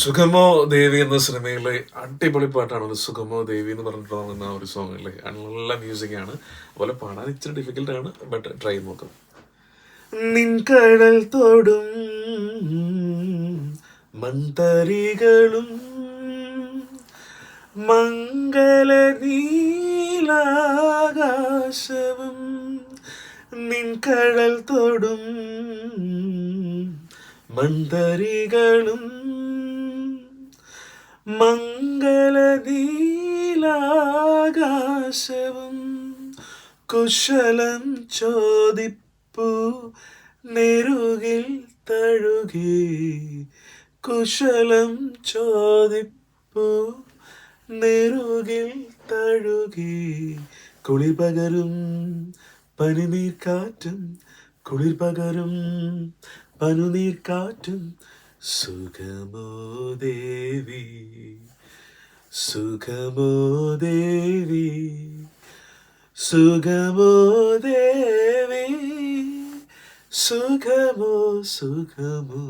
സുഗമോ ദേവി എന്ന സിനിമയിലെ അടിപൊളി പാട്ടാണ് സുഗമോ ദേവി എന്ന് പറഞ്ഞിട്ട് തുടങ്ങുന്ന ഒരു സോങ് അല്ലേ. നല്ല മ്യൂസിക് ആണ്, അതുപോലെ പാടാൻ ഇച്ചിരി ഡിഫിക്കൽട്ട് ആണ്, ബട്ട് ട്രൈ നോക്കാം. നിൻകടൽ തോടും മന്തരികളും മംഗള നീലാകാശവും നിൻകടൽ തോടും മന്തരികളും മംഗളനീലാകാശവും കുശലം ചോദിപ്പു നെറുകിൽ തഴുകി കുശലം ചോദിപ്പു നെറുകിൽ തഴുകി കുളിർ പകരും പനിനീർ കാറ്റും കുളിർ പകരും പനുനീർ കാറ്റും സുഖമോ ദേവി സുഖമോ ദേവി സുഖമോ ദേവി സുഖമോ സുഖമോ